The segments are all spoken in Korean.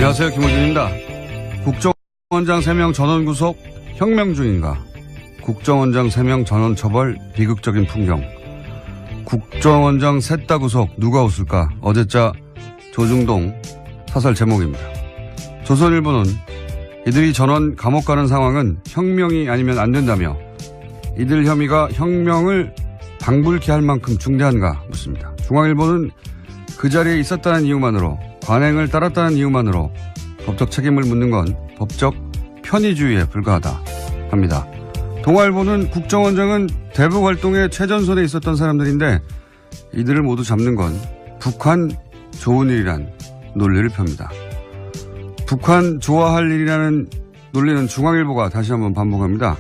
안녕하세요. 김호준입니다. 국정원장 3명 전원 구속 혁명 중인가? 국정원장 3명 전원 처벌 비극적인 풍경. 국정원장 셋 다 구속 누가 웃을까? 어제자 조중동 사설 제목입니다. 조선일보는 이들이 전원 감옥 가는 상황은 혁명이 아니면 안 된다며 이들 혐의가 혁명을 방불케 할 만큼 중대한가 묻습니다. 중앙일보는 그 자리에 있었다는 이유만으로 관행을 따랐다는 이유만으로 법적 책임을 묻는 건 법적 편의주의에 불과하다 합니다. 동아일보는 국정원장은 대북 활동의 최전선에 있었던 사람들인데 이들을 모두 잡는 건 북한 좋은 일이란 논리를 펴니다. 북한 좋아할 일이라는 논리는 중앙일보가 다시 한번 반복합니다.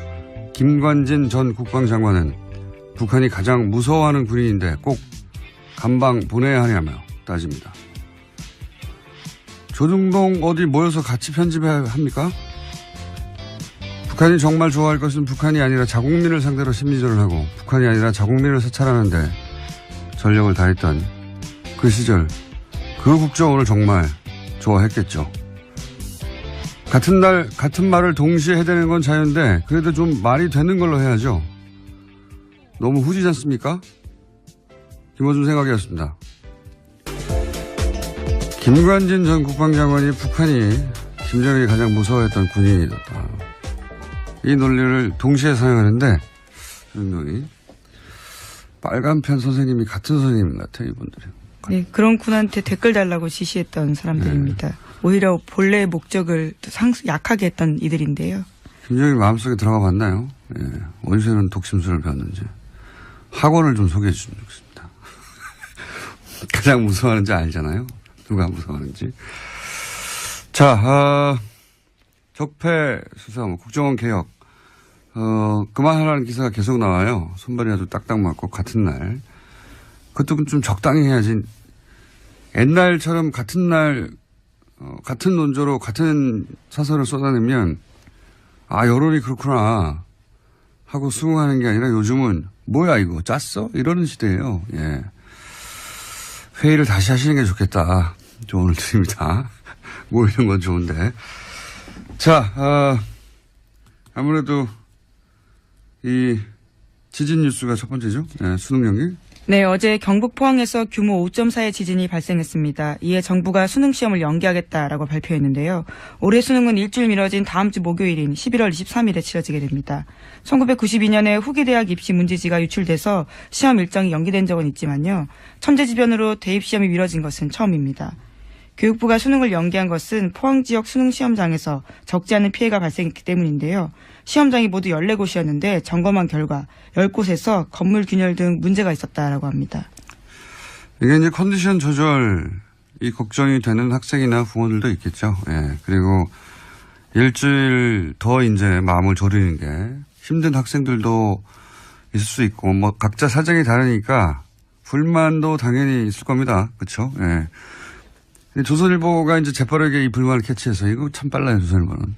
김관진 전 국방장관은 북한이 가장 무서워하는 군인인데 꼭 감방 보내야 하냐며 따집니다. 조중동 어디 모여서 같이 편집해야 합니까? 북한이 정말 좋아할 것은 북한이 아니라 자국민을 상대로 심리전을 하고 북한이 아니라 자국민을 사찰하는데 전력을 다했던 그 시절 그 국정원을 정말 좋아했겠죠. 같은 날 같은 말을 동시에 해대는 건 자유인데 그래도 좀 말이 되는 걸로 해야죠. 너무 후지지 않습니까? 김어준 생각이었습니다. 김관진 전 국방장관이 북한이 김정일이 가장 무서워했던 군인이었다. 이 논리를 동시에 사용하는데 조중동이 빨간편 선생님이 같은 선생님 같아요. 이분들이. 네, 그런 군한테 댓글 달라고 지시했던 사람들입니다. 네. 오히려 본래의 목적을 약하게 했던 이들인데요. 김정일 마음속에 들어가 봤나요? 예. 원수는 독심술을 배웠는지. 학원을 좀 소개해 주시면 좋겠습니다. 가장 무서워하는지 알잖아요. 누가 무서워하는지. 자, 적폐 수사, 국정원 개혁. 그만하라는 기사가 계속 나와요. 손발이 아주 딱딱 맞고 같은 날. 그것도 좀 적당히 해야지. 옛날처럼 같은 날, 같은 논조로 같은 사설을 쏟아내면 여론이 그렇구나 하고 수긍하는 게 아니라 요즘은 뭐야 이거 짰어? 이러는 시대예요. 예. 회의를 다시 하시는 게 좋겠다. 조언을 드립니다. 모이는 건 좋은데. 자, 아무래도 이 지진 뉴스가 첫 번째죠. 네, 수능 연기. 네, 어제 경북 포항에서 규모 5.4의 지진이 발생했습니다. 이에 정부가 수능 시험을 연기하겠다라고 발표했는데요. 올해 수능은 일주일 미뤄진 다음 주 목요일인 11월 23일에 치러지게 됩니다. 1992년에 후기대학 입시 문제지가 유출돼서 시험 일정이 연기된 적은 있지만요. 천재지변으로 대입시험이 미뤄진 것은 처음입니다. 교육부가 수능을 연기한 것은 포항 지역 수능 시험장에서 적지 않은 피해가 발생했기 때문인데요. 시험장이 모두 14곳이었는데 점검한 결과 10곳에서 건물 균열 등 문제가 있었다라고 합니다. 이게 이제 컨디션 조절이 걱정이 되는 학생이나 부모들도 있겠죠. 예. 그리고 일주일 더 이제 마음을 졸이는 게 힘든 학생들도 있을 수 있고 뭐 각자 사정이 다르니까 불만도 당연히 있을 겁니다. 그렇죠? 예. 조선일보가 이제 재빠르게 이 불만을 캐치해서 이거 참 빨라요, 조선일보는.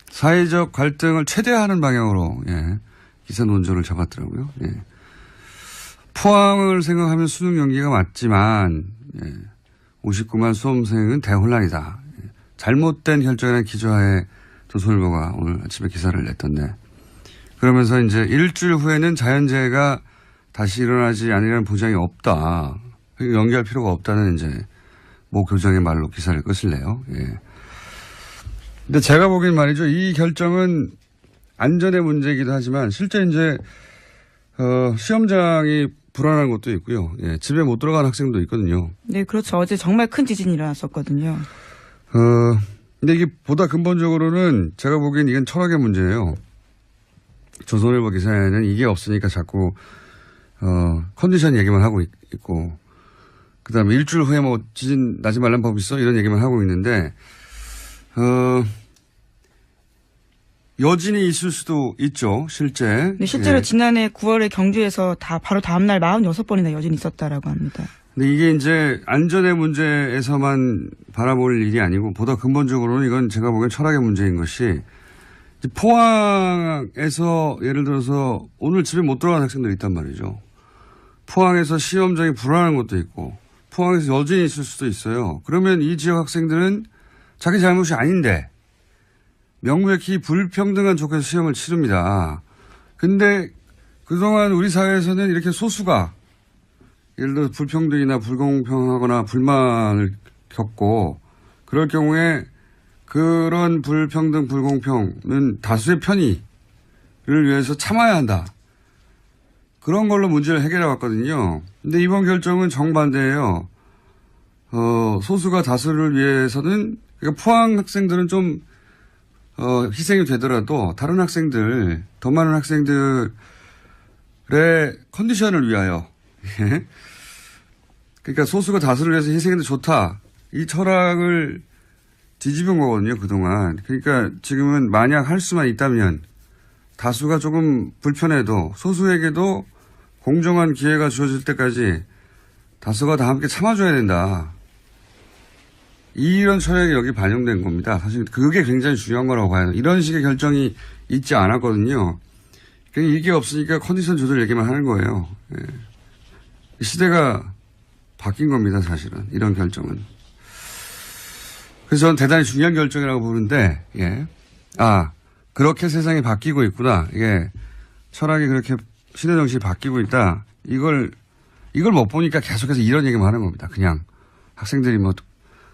사회적 갈등을 최대화하는 방향으로, 예, 기사 논조를 잡았더라고요. 예. 포항을 생각하면 수능 연기가 맞지만, 예, 59만 수험생은 대혼란이다. 예. 잘못된 결정이라는 기조하에 조선일보가 오늘 아침에 기사를 냈던데. 그러면서 이제 일주일 후에는 자연재해가 다시 일어나지 않으려는 보장이 없다. 연기할 필요가 없다는 이제 모 교장의 말로 기사를 끝을내요. 예. 근데 제가 보기엔 말이죠. 이 결정은 안전의 문제이기도 하지만 실제 이제 시험장이 불안한 것도 있고요. 예. 집에 못 들어간 학생도 있거든요. 네, 그렇죠. 어제 정말 큰 지진이 일어났었거든요. 근데 이게 보다 근본적으로는 제가 보기엔 이건 철학의 문제예요. 조선일보 기사에는 이게 없으니까 자꾸 컨디션 얘기만 하고 있고 그 다음에 일주일 후에 뭐 지진 나지 말란 법 있어? 이런 얘기만 하고 있는데, 여진이 있을 수도 있죠, 실제. 네, 실제로 예. 지난해 9월에 경주에서 바로 다음날 46번이나 여진이 있었다라고 합니다. 근데 이게 이제 안전의 문제에서만 바라볼 일이 아니고 보다 근본적으로는 이건 제가 보기엔 철학의 문제인 것이 포항에서 예를 들어서 오늘 집에 못 들어간 학생들이 있단 말이죠. 포항에서 시험장이 불안한 것도 있고 포항에서 여진이 있을 수도 있어요. 그러면 이 지역 학생들은 자기 잘못이 아닌데 명백히 불평등한 조건에서 시험을 치릅니다. 근데 그동안 우리 사회에서는 이렇게 소수가 예를 들어 불평등이나 불공평하거나 불만을 겪고 그럴 경우에 그런 불평등, 불공평은 다수의 편의를 위해서 참아야 한다. 그런 걸로 문제를 해결해 왔거든요. 근데 이번 결정은 정반대예요. 소수가 다수를 위해서는, 그러니까 포항 학생들은 좀, 희생이 되더라도 다른 학생들, 더 많은 학생들의 컨디션을 위하여. 그러니까 소수가 다수를 위해서 희생해도 좋다. 이 철학을 뒤집은 거거든요, 그동안. 그러니까 지금은 만약 할 수만 있다면 다수가 조금 불편해도 소수에게도 공정한 기회가 주어질 때까지 다수가 다 함께 참아줘야 된다. 이런 철학이 여기 반영된 겁니다. 사실 그게 굉장히 중요한 거라고 봐요. 이런 식의 결정이 있지 않았거든요. 그러니까 이게 없으니까 컨디션 조절 얘기만 하는 거예요. 예. 시대가 바뀐 겁니다, 사실은. 이런 결정은. 그래서 저는 대단히 중요한 결정이라고 보는데, 예. 그렇게 세상이 바뀌고 있구나. 이게 철학이 그렇게 시대 정신이 바뀌고 있다. 이걸 못 보니까 계속해서 이런 얘기만 하는 겁니다. 그냥 학생들이 뭐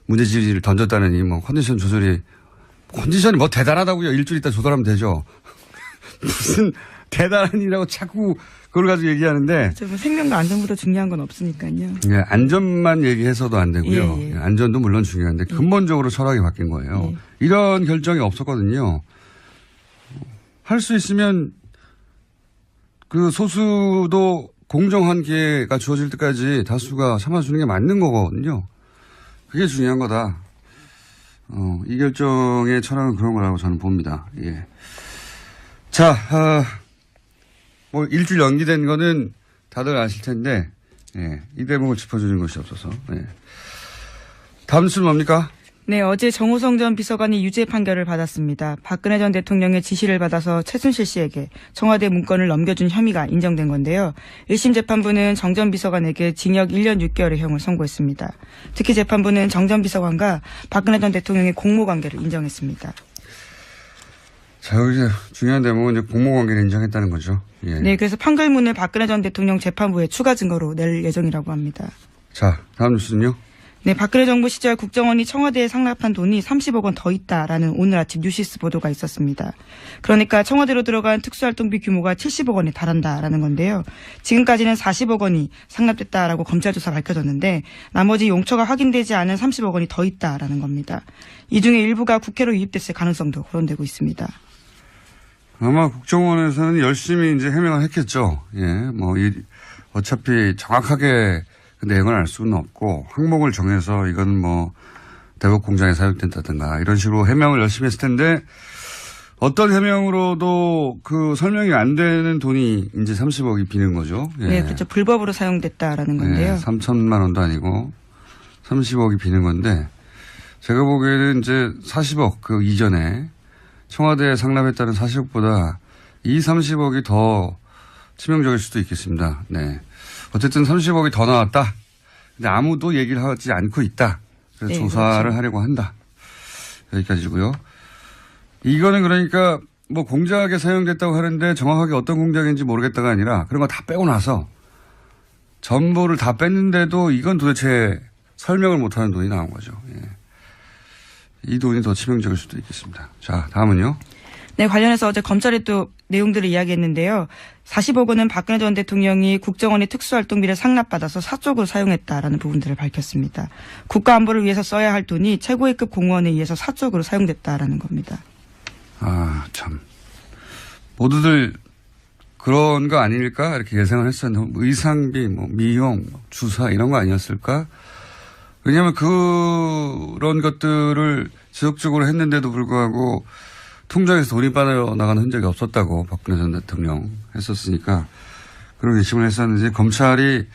문제지를 던졌다느니 뭐 컨디션이 뭐 대단하다고요. 일주일 있다 조절하면 되죠. 무슨 대단한이라고 자꾸 그걸 가지고 얘기하는데. 뭐 생명과 안전보다 중요한 건 없으니까요. 예, 안전만 얘기해서도 안 되고요. 예. 안전도 물론 중요한데 근본적으로 철학이 바뀐 거예요. 이런 결정이 없었거든요. 할 수 있으면 그 소수도 공정한 기회가 주어질 때까지 다수가 참아주는 게 맞는 거거든요. 그게 중요한 거다. 이 결정의 철학은 그런 거라고 저는 봅니다. 예. 자, 뭐 일주일 연기된 거는 다들 아실 텐데, 예. 이 대목을 짚어주는 것이 없어서. 예. 다음 뉴스는 뭡니까? 네, 어제 정호성 전 비서관이 유죄 판결을 받았습니다. 박근혜 전 대통령의 지시를 받아서 최순실 씨에게 청와대 문건을 넘겨준 혐의가 인정된 건데요. 1심 재판부는 정 전 비서관에게 징역 1년 6개월의 형을 선고했습니다. 특히 재판부는 정 전 비서관과 박근혜 전 대통령의 공모관계를 인정했습니다. 자, 여기 중요한 대목은 이제 공모관계를 인정했다는 거죠. 예. 네, 그래서 판결문을 박근혜 전 대통령 재판부에 추가 증거로 낼 예정이라고 합니다. 자, 다음 뉴스는요? 네, 박근혜 정부 시절 국정원이 청와대에 상납한 돈이 30억 원 더 있다라는 오늘 아침 뉴시스 보도가 있었습니다. 그러니까 청와대로 들어간 특수활동비 규모가 70억 원에 달한다라는 건데요. 지금까지는 40억 원이 상납됐다라고 검찰 조사 밝혀졌는데 나머지 용처가 확인되지 않은 30억 원이 더 있다라는 겁니다. 이 중에 일부가 국회로 유입됐을 가능성도 거론되고 있습니다. 아마 국정원에서는 열심히 이제 해명을 했겠죠. 예, 어차피 정확하게 그 내용을 알 수는 없고 항목을 정해서 이건 뭐 대북 공장에 사용된다든가 이런 식으로 해명을 열심히 했을 텐데 어떤 해명으로도 그 설명이 안 되는 돈이 이제 30억이 비는 거죠. 예. 네, 그렇죠. 불법으로 사용됐다라는 건데요. 예, 3천만 원도 아니고 30억이 비는 건데 제가 보기에는 이제 40억 그 이전에 청와대에 상납했다는 40억보다 이 30억이 더 치명적일 수도 있겠습니다. 네. 어쨌든 30억이 더 나왔다. 근데 아무도 얘기를 하지 않고 있다. 그래서 네, 조사를 그렇죠. 하려고 한다. 여기까지고요. 이거는 그러니까 뭐 공작에 사용됐다고 하는데 정확하게 어떤 공작인지 모르겠다가 아니라 그런 거 다 빼고 나서 전부를 다 뺐는데도 이건 도대체 설명을 못하는 돈이 나온 거죠. 예. 이 돈이 더 치명적일 수도 있겠습니다. 자, 다음은요. 네, 관련해서 어제 검찰이 또 내용들을 이야기했는데요. 40억 원은 박근혜 전 대통령이 국정원의 특수활동비를 상납받아서 사적으로 사용했다라는 부분들을 밝혔습니다. 국가안보를 위해서 써야 할 돈이 최고위급 공무원에 의해서 사적으로 사용됐다라는 겁니다. 아, 참. 모두들 그런 거 아닐까? 이렇게 예상을 했었는데, 의상비, 미용, 주사 이런 거 아니었을까? 왜냐하면 그런 것들을 지속적으로 했는데도 불구하고 통장에서 돈이 빠져나가는 흔적이 없었다고 박근혜 전 대통령 했었으니까 그런 의심을 했었는지 검찰이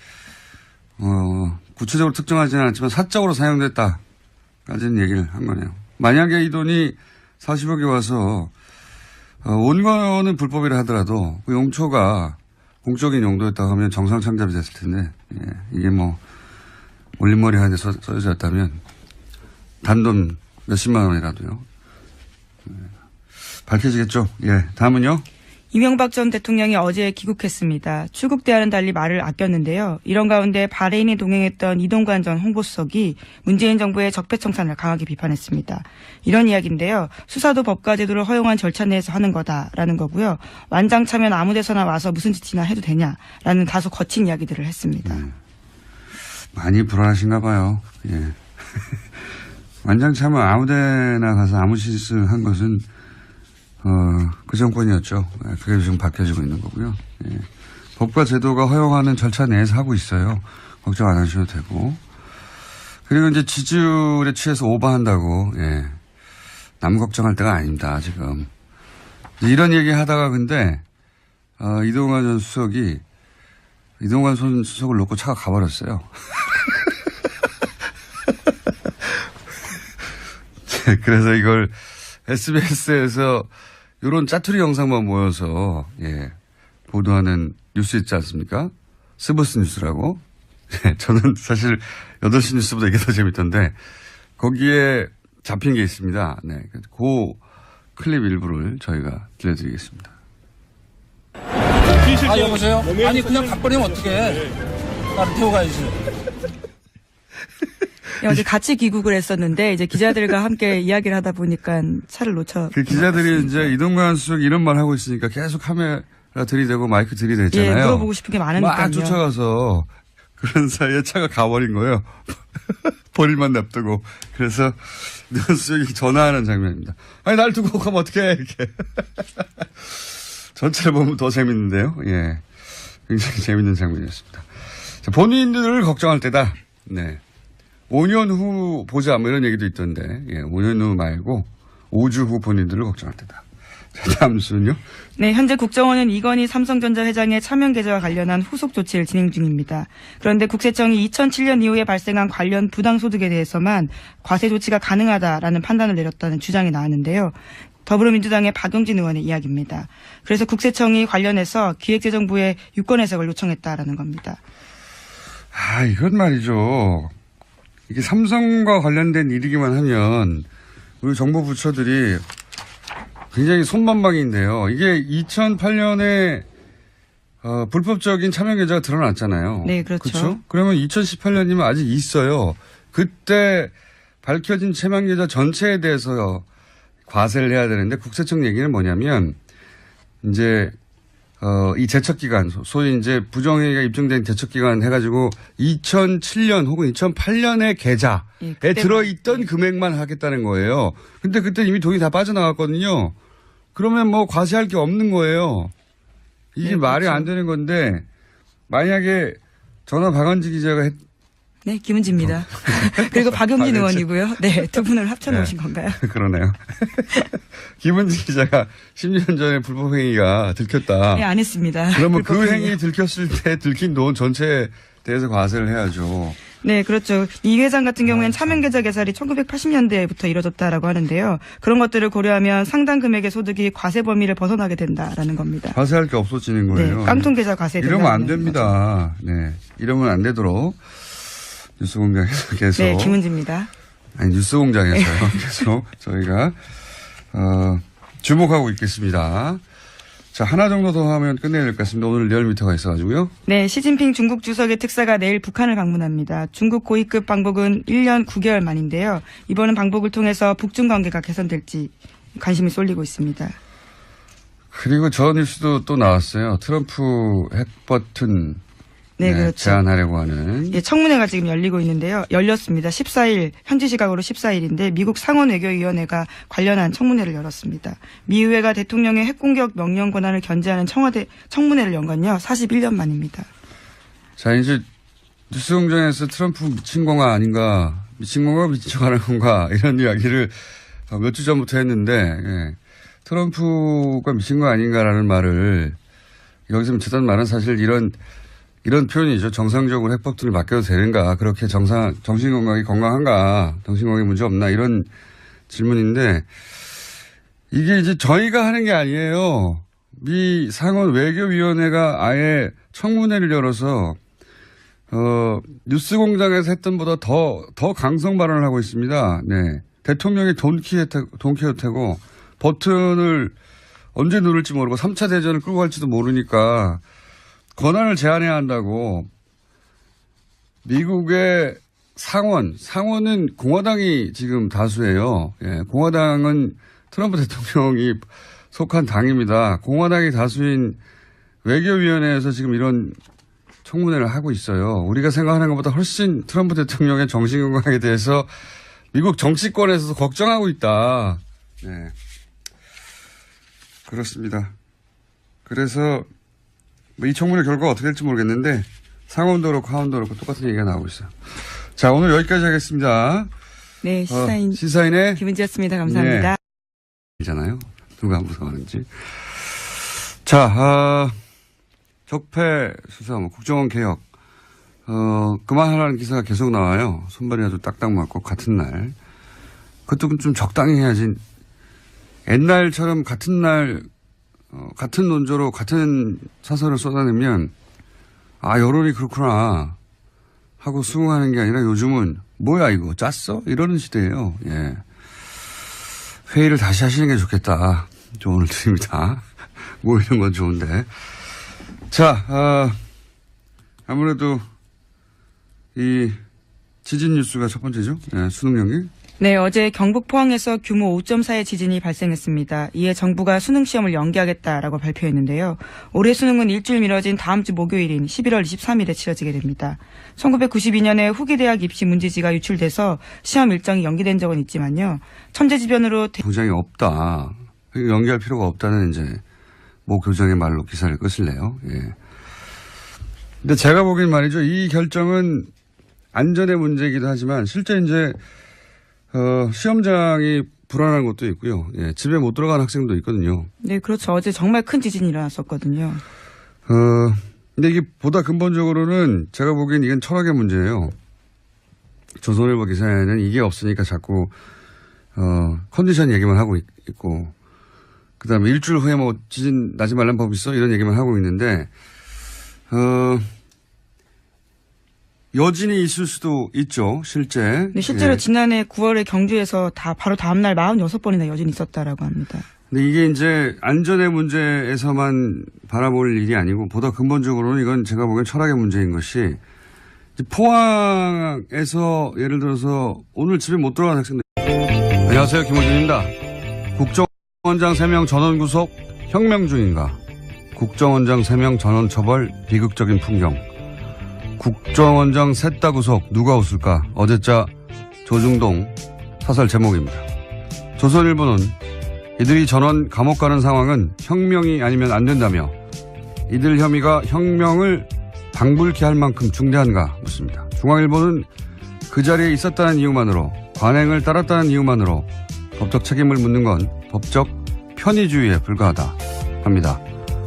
구체적으로 특정하지는 않지만 사적으로 사용됐다까지는 얘기를 한 거네요. 만약에 이 돈이 40억이 와서 온 거는 불법이라 하더라도 그 용처가 공적인 용도였다고 하면 정상창잡이 됐을 텐데 예, 이게 올림머리 하는데 써졌다면 단돈 몇십만 원이라도요. 밝혀지겠죠. 예, 다음은요. 이명박 전 대통령이 어제 귀국했습니다. 출국 때와는 달리 말을 아꼈는데요. 이런 가운데 바레인에 동행했던 이동관 전 홍보수석이 문재인 정부의 적폐청산을 강하게 비판했습니다. 이런 이야기인데요. 수사도 법과 제도를 허용한 절차 내에서 하는 거다라는 거고요. 완장 차면 아무 데서나 와서 무슨 짓이나 해도 되냐라는 다소 거친 이야기들을 했습니다. 많이 불안하신가 봐요. 예. 완장 차면 아무 데나 가서 아무 짓을 한 것은 그 정권이었죠. 그게 지금 바뀌어지고 있는 거고요. 예. 법과 제도가 허용하는 절차 내에서 하고 있어요. 걱정 안 하셔도 되고. 그리고 이제 지지율에 취해서 오버한다고, 예. 남 걱정할 때가 아닙니다, 지금. 이런 얘기 하다가 근데, 이동관 전 수석이, 이동관 전 수석을 놓고 차가 가버렸어요. 그래서 이걸 SBS에서 이런 짜투리 영상만 모여서, 예, 보도하는 뉴스 있지 않습니까? 스브스 뉴스라고. 예, 저는 사실 8시 뉴스보다 이게 더 재밌던데, 거기에 잡힌 게 있습니다. 네. 그 클립 일부를 저희가 들려드리겠습니다. 여보세요? 아니, 그냥 가버리면 어떡해. 나를 태워 가야지. 어제 같이 귀국을 했었는데 이제 기자들과 함께 이야기를 하다 보니까 차를 놓쳐. 그 기자들이 이제 이동관 수석이 이런 말 하고 있으니까 계속 카메라 들이대고 마이크 들이댔잖아요. 예, 물어보고 싶은 게 많으니까요. 막 쫓아가서 그런 사이에 차가 가버린 거예요. 버릴만 냅두고. 그래서 이동관 수석이 전화하는 장면입니다. 아니 날 두고 가면 어떡해 이렇게. 전체를 보면 더 재밌는데요. 예, 굉장히 재밌는 장면이었습니다. 자, 본인들을 걱정할 때다. 네. 5년 후 보자 뭐 이런 얘기도 있던데, 예, 5년 후 말고 5주 후 본인들을 걱정할 때다. 자, 다음 순요. 네, 현재 국정원은 이건희 삼성전자 회장의 차명 계좌와 관련한 후속 조치를 진행 중입니다. 그런데 국세청이 2007년 이후에 발생한 관련 부당소득에 대해서만 과세 조치가 가능하다라는 판단을 내렸다는 주장이 나왔는데요. 더불어민주당의 박용진 의원의 이야기입니다. 그래서 국세청이 관련해서 기획재정부에 유권 해석을 요청했다라는 겁니다. 이건 말이죠. 이게 삼성과 관련된 일이기만 하면 우리 정부 부처들이 굉장히 손만방인데요. 이게 2008년에 불법적인 차명 계좌가 드러났잖아요. 네, 그렇죠. 그러면 2018년이면 아직 있어요. 그때 밝혀진 차명 계좌 전체에 대해서 과세를 해야 되는데 국세청 얘기는 뭐냐면 이제 이 제척기간, 소위 이제 부정행위가 입증된 제척기간 해가지고 2007년 혹은 2008년의 계좌에 들어있던 금액만 하겠다는 거예요. 근데 그때 이미 돈이 다 빠져나갔거든요. 그러면 뭐 과세할 게 없는 거예요. 이게 네, 말이 그렇죠. 안 되는 건데 만약에 전화 박원지 기자가 네, 김은지입니다. 그리고 박용진 의원이고요. 네, 두 분을 합쳐놓으신 네. 건가요? 그러네요. 김은지 기자가 10년 전에 불법행위가 들켰다. 네, 안 했습니다. 그러면 그 행위 들켰을 때 들킨 돈 전체에 대해서 과세를 해야죠. 네, 그렇죠. 이 회장 같은 경우에는 차명계좌 개설이 1980년대부터 이뤄졌다라고 하는데요. 그런 것들을 고려하면 상당 금액의 소득이 과세 범위를 벗어나게 된다라는 겁니다. 과세할 게 없어지는 거예요. 네, 깡통계좌 과세. 이러면 안 됩니다. 거죠. 네, 이러면 안 되도록 뉴스공장에서 계속. 네, 김은지입니다. 아니, 뉴스공장에서요. 계속 저희가 주목하고 있겠습니다. 자, 하나 정도 더 하면 끝내야 될 것 같습니다. 오늘 리얼미터가 있어가지고요. 네, 시진핑 중국 주석의 특사가 내일 북한을 방문합니다. 중국 고위급 방북은 1년 9개월 만인데요. 이번은 방북을 통해서 북중 관계가 개선될지 관심이 쏠리고 있습니다. 그리고 저 뉴스도 또 나왔어요. 트럼프 핵버튼 네, 그렇죠. 제안하려고 하는. 예, 청문회가 지금 열리고 있는데요. 열렸습니다. 14일, 현지 시각으로 14일인데 미국 상원외교위원회가 관련한 청문회를 열었습니다. 미 의회가 대통령의 핵공격 명령 권한을 견제하는 청문회를 연 건요. 41년 만입니다. 자, 이제 뉴스공장에서 트럼프 미친 건가 아닌가, 미친 건가 미친 척 하는 건가 이런 이야기를 몇 주 전부터 했는데 예. 트럼프가 미친 거 아닌가라는 말을 여기서 듣던 말은 사실 이런 표현이죠. 정상적으로 핵버튼을 맡겨도 되는가. 그렇게 정신건강이 건강한가. 정신건강에 문제 없나. 이런 질문인데 이게 이제 저희가 하는 게 아니에요. 미 상원 외교위원회가 아예 청문회를 열어서 뉴스공장에서 했던 보다 더 강성 발언을 하고 있습니다. 네. 대통령이 돈키호테고 버튼을 언제 누를지 모르고 3차 대전을 끌고 갈지도 모르니까 권한을 제한해야 한다고 미국의 상원은 공화당이 지금 다수예요. 예, 공화당은 트럼프 대통령이 속한 당입니다. 공화당이 다수인 외교위원회에서 지금 이런 청문회를 하고 있어요. 우리가 생각하는 것보다 훨씬 트럼프 대통령의 정신건강에 대해서 미국 정치권에서도 걱정하고 있다. 네. 그렇습니다. 그래서 이 청문회 결과가 어떻게 될지 모르겠는데 상원도 그렇고 하원도 그렇고 똑같은 얘기가 나오고 있어요. 자, 오늘 여기까지 하겠습니다. 네, 시사인의 김은지였습니다. 감사합니다. 네. 이잖아요. 누가 무서워하는지. 자, 적폐 수사, 국정원 개혁, 그만하라는 기사가 계속 나와요. 손발이 아주 딱딱 맞고 같은 날. 그것도 좀 적당히 해야지. 옛날처럼 같은 날, 같은 논조로 같은 사설을 쏟아내면, 여론이 그렇구나. 하고 수긍하는 게 아니라 요즘은, 뭐야, 이거, 짰어? 이러는 시대예요. 예. 회의를 다시 하시는 게 좋겠다. 조언을 드립니다. 모이는 건 좋은데. 자, 아무래도 이 지진 뉴스가 첫 번째죠. 네, 수능 연기. 네, 어제 경북 포항에서 규모 5.4의 지진이 발생했습니다. 이에 정부가 수능 시험을 연기하겠다라고 발표했는데요. 올해 수능은 일주일 미뤄진 다음 주 목요일인 11월 23일에 치러지게 됩니다. 1992년에 후기대학 입시 문제지가 유출돼서 시험 일정이 연기된 적은 있지만요. 천재지변으로 보장이 없다. 연기할 필요가 없다는 이제 모 교장의 말로 기사를 끄실래요. 예. 근데 제가 보기엔 말이죠. 이 결정은 안전의 문제이기도 하지만 실제 이제 시험장이 불안한 것도 있고요. 예, 집에 못 들어간 학생도 있거든요. 네, 그렇죠. 어제 정말 큰 지진이 일어났었거든요. 근데 이게 보다 근본적으로는 제가 보기엔 이건 철학의 문제예요. 조선일보 기사에는 이게 없으니까 자꾸 컨디션 얘기만 하고 있고, 그 다음에 일주일 후에 뭐 지진 나지 말란 법 있어? 이런 얘기만 하고 있는데, 여진이 있을 수도 있죠, 실제. 네, 실제로 예. 지난해 9월에 경주에서 바로 다음날 46번이나 여진이 있었다라고 합니다. 근데 이게 이제 안전의 문제에서만 바라볼 일이 아니고 보다 근본적으로는 이건 제가 보기엔 철학의 문제인 것이 포항에서 예를 들어서 오늘 집에 못 들어간 학생들. 안녕하세요. 김호준입니다. 국정원장 3명 전원 구속 혁명 중인가? 국정원장 3명 전원 처벌 비극적인 풍경. 국정원장 셋 다 구속 누가 웃을까? 어제자 조중동 사설 제목입니다. 조선일보는 이들이 전원 감옥 가는 상황은 혁명이 아니면 안 된다며 이들 혐의가 혁명을 방불케 할 만큼 중대한가 묻습니다. 중앙일보는 그 자리에 있었다는 이유만으로 관행을 따랐다는 이유만으로 법적 책임을 묻는 건 법적 편의주의에 불과하다 합니다.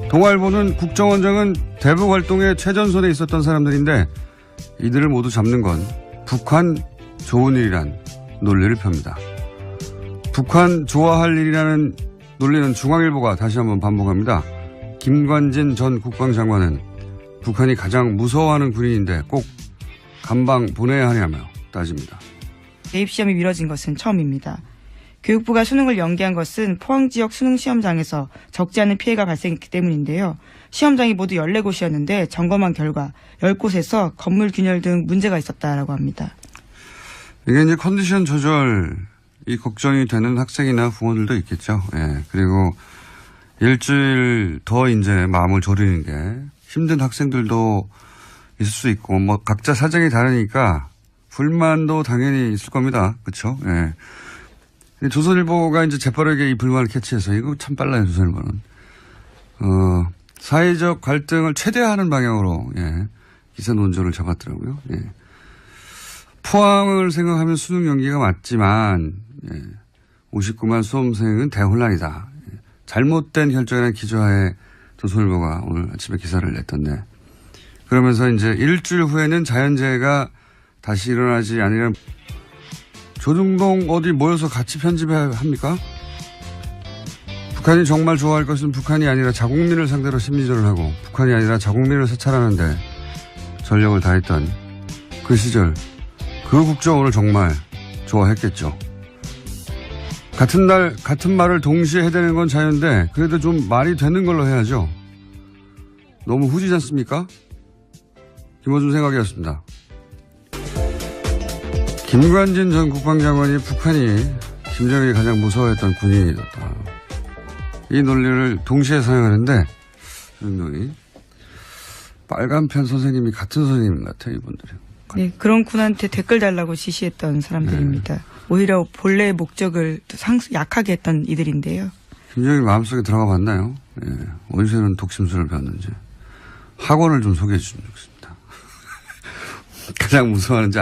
동아일보는 국정원장은 대북 활동에 최전선에 있었던 사람들인데 이들을 모두 잡는 건 북한 좋은 일이란 논리를 펴니다. 북한 좋아할 일이라는 논리는 중앙일보가 다시 한번 반복합니다. 김관진 전 국방장관은 북한이 가장 무서워하는 군인인데 꼭 감방 보내야 하냐며 따집니다. 대입시험이 미뤄진 것은 처음입니다. 교육부가 수능을 연기한 것은 포항 지역 수능 시험장에서 적지 않은 피해가 발생했기 때문인데요. 시험장이 모두 14곳이었는데 점검한 결과 10곳에서 건물 균열 등 문제가 있었다라고 합니다. 이게 이제 컨디션 조절이 걱정이 되는 학생이나 부모들도 있겠죠. 예. 그리고 일주일 더 이제 마음을 졸이는 게 힘든 학생들도 있을 수 있고 뭐 각자 사정이 다르니까 불만도 당연히 있을 겁니다. 그렇죠? 예. 조선일보가 이제 재빠르게 이 불만을 캐치해서 이거 참 빨라요, 조선일보는. 사회적 갈등을 최대화하는 방향으로, 예, 기사 논조를 잡았더라고요. 예. 포항을 생각하면 수능 연기가 맞지만, 예, 59만 수험생은 대혼란이다. 예. 잘못된 결정이라는 기조하에 조선일보가 오늘 아침에 기사를 냈던데. 그러면서 이제 일주일 후에는 자연재해가 다시 일어나지 않으려는 조중동 어디 모여서 같이 편집해야 합니까? 북한이 정말 좋아할 것은 북한이 아니라 자국민을 상대로 심리전을 하고 북한이 아니라 자국민을 사찰하는데 전력을 다했던 그 시절 그 국정원을 정말 좋아했겠죠. 같은 날 같은 말을 동시에 해대는 건 자유인데 그래도 좀 말이 되는 걸로 해야죠. 너무 후지지 않습니까? 김어준 생각이었습니다. 김관진 전 국방장관이 북한이 김정일이 가장 무서워했던 군인이다. 이 논리를 동시에 사용하는데 윤동이 빨간편 선생님이 같은 선생님 같아요. 이분들이. 네, 그런 군한테 댓글 달라고 지시했던 사람들입니다. 오히려 본래의 목적을 약하게 했던 이들인데요. 김정일 마음속에 들어가 봤나요? 예. 어디서는 독심술을 배웠는지. 학원을 좀 소개해 주시면 좋겠습니다. 가장 무서워하는지